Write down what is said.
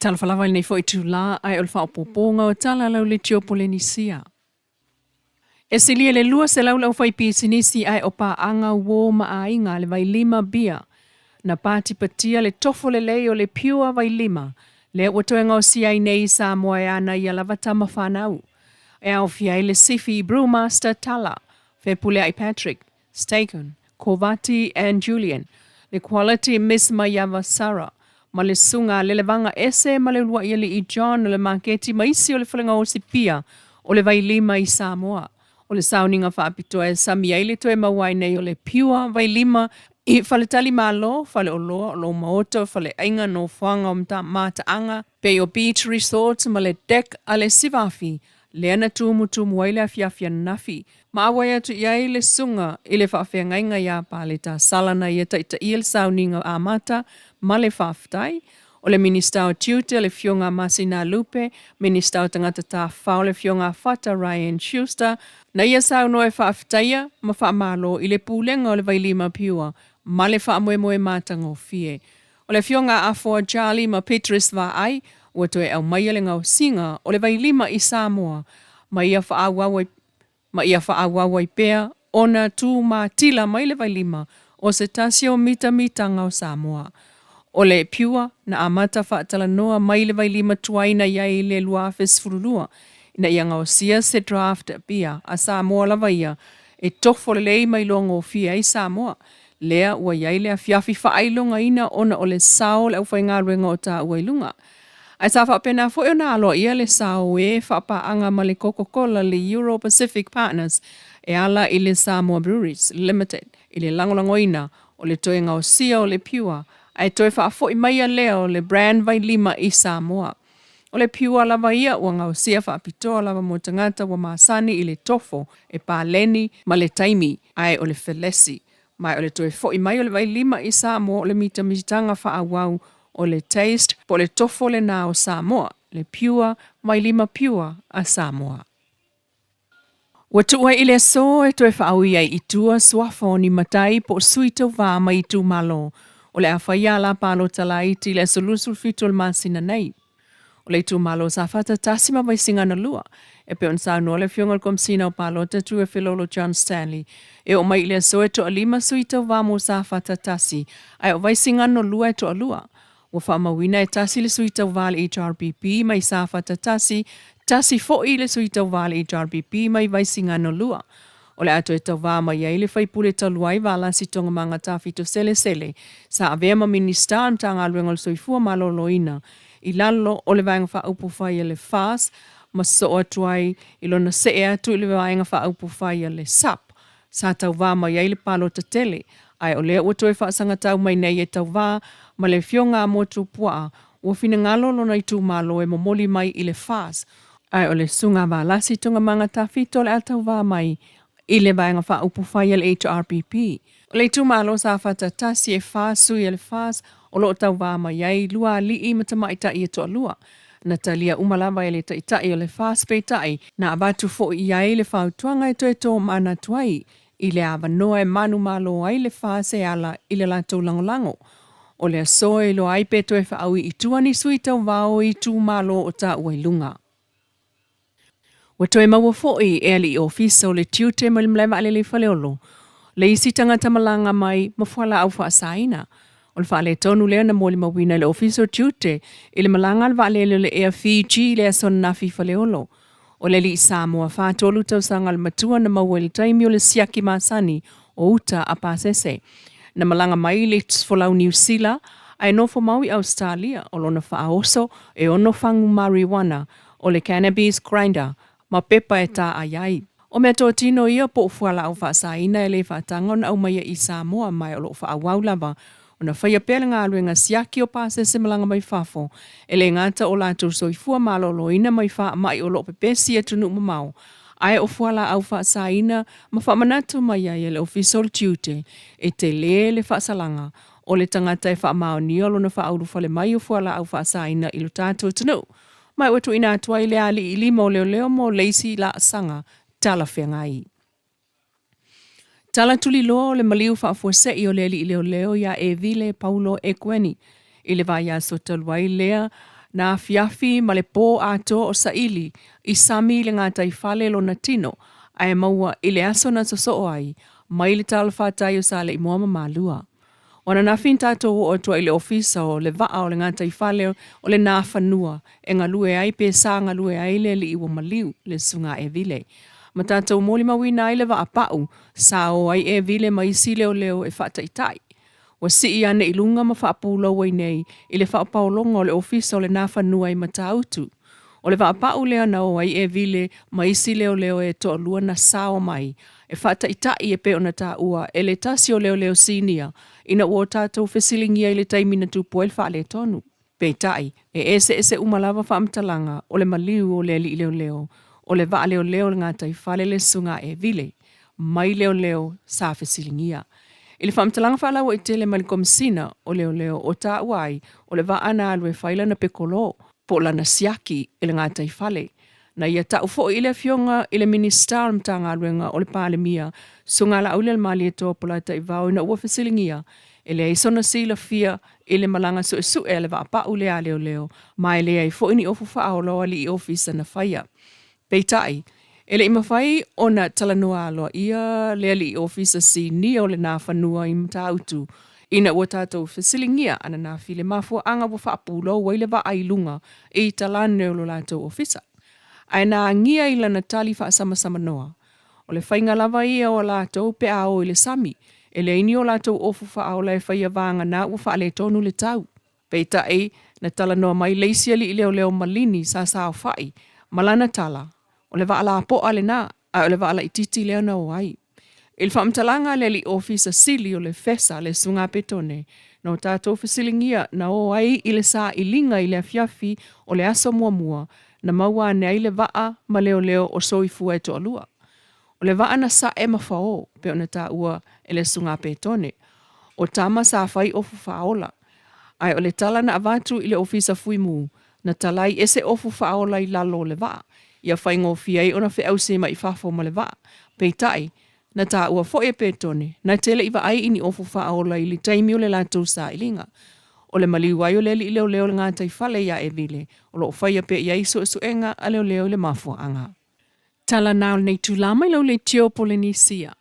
Tala whalawai nei fo i tūlā ai o le whaopoponga o tala lau le tio Polenisia. E silia le lua se lau lau whai pisinisi ai o anga wō maainga le vai lima bia. Na pāti patia le tofo le lei o le piua vai lima. Le watoenga o si ai nei Samoa e ana i alava tama whanau. E au fiai le sifi brewmaster Tala. Fepule ai Patrick, Staken, Kovati and Julian. Le quality Miss Mayava Sarah. Ma le sunga le levanga ese ma le lua ili i John o le maketi ma isi o le whalenga o si pia o le vai lima i Samoa. O le sauninga whaapitoa e sami eile toe mawai nei o le piua vai lima i whale tali malo, whale o loa, o lo maoto, whale ainga no whanga o mataanga, pe o beach resort ma le deck a le sivafi, le ana tumu waile a fiafia nafi. Ma awai atu iai le sunga i le whaafea ngainga ia pa le ta salana i ta i le sauninga a mata ma le whaaftai. O le minista o tiute le fionga Masina Lupe, minista o tangata ta whao le fionga Fata Ryan Schuster, na ia sau noe whaaftaia ma whaamalo i le pūlenga o le vailima piua, ma le whaamoemoe mātanga o fie. O le fionga Afoa Charlie ma Petrus va ai, ua toe au maia le ngau singa o le vailima i Samoa, ma ia whaawawai pea, ona tū ma tila mai le vailima o se tasio mita ngau Samoa. O le piua na amata whaatala noa mai le vailima tuaina iai le luafes furulua. Ina ia ngau sia se draft pia a Samoa lava ia e tofo le lei mai longo fia i Samoa. Lea ua iai le a fiafi whaailonga ina ona o le sao le au whaingaruenga o ta uailunga. Ai sa whaapena fo e na alo ia le sao e whaapaanga ma le Coca-Cola le Euro-Pacific Partners e ala i le Samoa Breweries Limited i le langolangoina o le toe ngau sia o le piua. Ai toi whaafo i maia leo le brand vai lima i Samoa. O le piua lava ia ua ngau sia whaapitoa lava mo tangata wa maasani i le tofo e pāleni ma le taimi ai o le felesi. Mai o le toi fo i mai o le vai lima i Samoa o le mitanga whaawau o le taste po le tofo le nā o Samoa. Le piua vai lima piua a Samoa. Ua tua i le so e toi whaaui ai i tua suafo ni matai po suito vā mai tu malo. O le awhaia la palo tala iti le solusul fitol masina nei. O le tu malo sa fata tasima vai singana lua. E pe on sa no le fiongal komsina o palo te tu e filolo John Stanley. E o mai le so e to alima suita vamo sa fata tasi. Ai o vai singana lua e to alua. O whamawina e tasi le suita vale HRBP mai sa fata tasi. Tasi fo i le suita vale HRBP mai vai singana lua. O le ato e tau wā mai ai le whaipule taluai wala si tonga manga tawhito sele. Sa avea ma minista anta ngā luenga le soifua maloloina. I lalo o le vaenga wha upu whai le fas, ma so atuai i lona se e atu i le vaenga wha upu whai le sap. Sa tau wā mai ai le palo tatele. Ai o lea ua toi whaasanga tau mai nei e tau wā, ma le fionga motu pua. Ua fina ngalo lona i tū malo e momoli mai i le fas. Ai o le sunga wā lasi tonga manga tawhito le atau wā mai. I le vaenga wha upu whai le HRPP. O le tumalo sa whata tasi e whāsui e le whās o lo tau wā mai ai lua li i matamaita i e toa lua. Na talia umalawa e le taitai o le whās peitai na abatu fo i ai le whautuanga e toi tō mana tuai. I le awa noa e manu malo ai le whās e ala i le lato langolango. O le asoe lo ai pe toi whaaui i tuani sui tau wao i tū malo o ta uailunga. Wa toi maua fo'i e ali i ofisa o le tiute ma le mlewa ale le whaleolo. Le isi tangata malanga mai mawhala au whaasaina. O le whaale tonu lea na mōli mawina le ofisa o tiute i le malanga al whaale le ea Fiji le ason nafi whaleolo. O le li Samoa whaatolu tau sanga le matua na maua le taimi o le siaki masani o uta a pasese. Na malanga mai le tfolau New Zealand ai nofo maui Australia o lona whaaoso e ono whangu marijuana o le cannabis grinder ma pepa e tā aiai. O mea tō tino ia po ufuala au whaasaina e le whaatanga na au maia i Samoa mai o lo whaawau lava. O na whaia pēle ngā luenga siaki o pāse se malanga mai whafo. E le ngāta o lātou soifua malolo ina mai wha mai o lo pepesi e tunu mamau. Ai o fuala au whaasaina ma whamanatu mai ai e le official tuite e te le whaasalanga. O le tangata e whaamao ni olo na whaauru whale mai o fuala au whaasaina i lo tātou tunu. Mai watu ina atua i le ali i lima o leo mo leisi la sanga tala whengai. Tala tuli loa o le maliu whaafuasei o le ali i leo ia e vile Paulo e kweni. I le vai aso taluai lea na fiafi ma le pō ato o saili i sami le ngā taifale lo na tino ai maua i le aso na soso ai mai le tala whātai o sa le i moama mālua. Ona na fin tātou o tua i le ofisa o le vaa o le ngā taifale o le nā whanua e ngā lue ai pe sa ngā lue ai le li iwa maliu le sunga e vile. Ma tātou mōli mawina ai le vaa pau sa o ai e vile ma isi leo leo e whaataitai. Wa si i ane i lunga ma whaapula wai nei i le whaapaolonga o le ofisa o le nā whanua i matautu. O le whaapau lea na o ai e vile ma isi leo leo e toa lua na sao mai e whaataitai e pe ona tā ua e le tasi o leo leo sinia ina ua tātou whesilingia i le taimina tupu e le wha le tonu. Peitai, e ese umalava whaamtalanga o le maliu o le li leo leo, o le vaa leo leo le ngā taifale le sunga e vile, mai leo leo sa whesilingia. I le whaamtalanga whaalawa i tele mali komisina o leo leo o tā uai o le vaa na alue whaila na pekolo, po lana siaki i le ngā taifale. Na ia tau fo i le fionga i le minister mtanga aluenga o le palemia sunga la aule le mali e tō pola ta i vau ina ua whesilingia e le aisona si la fia i le malanga su e le vapa ule a leo leo ma e le ai fo ini ofu wha aoloa li i ofisa na whaia. Peitai, e le ima whai o na talanoa aloa ia le li i ofisa si ni o le nā whanua i mtautu ina ua tātou whesilingia ana nā file mafua anga wa whaapulo wa ile wa ailunga i talane o lo lātou ofisa. Ai nā ngia i lana tali wha sama noa. O le whainga lava ia o lātou pe ao i le sami. E le ini o lātou ofu wha ao lai whaia vanga nā ua wha le tonu le tau. Peita ei, na tala noa mai leisia li i leo malini sa sao whai. Malana tala. O le waala po ale nā, o le waala i titi leo na o ai. Il whaamtalanga le li ofisa sili o le fesa le sunga petone. No tātou whesilingia na o ai i le sa i linga i le fiafi o le aso mua na maua ne ai le vaa ma leo leo o soifua e to alua. O le vaa na sa e mawhao pe o na tā ua e le sunga petone. O tama sa whai ofu whaola. Ai o le tala na avatu i le ofisa fuimu na talai ese ofu whaola i lalo le vaa. Ia whai ngofi ai o na whi au sema i whafo ma le vaa. Peitai, na tā ua fo e petone na tele iwa ai ini ofu whaola i li taimi o le lātou sa i linga. O le maliwai o le li leo leo le ngā taifale ia e vile, o lo whaia pe ia iso enga a leo leo le mafua anga. Tala nao nei tūlama i lau le tio Polinisia.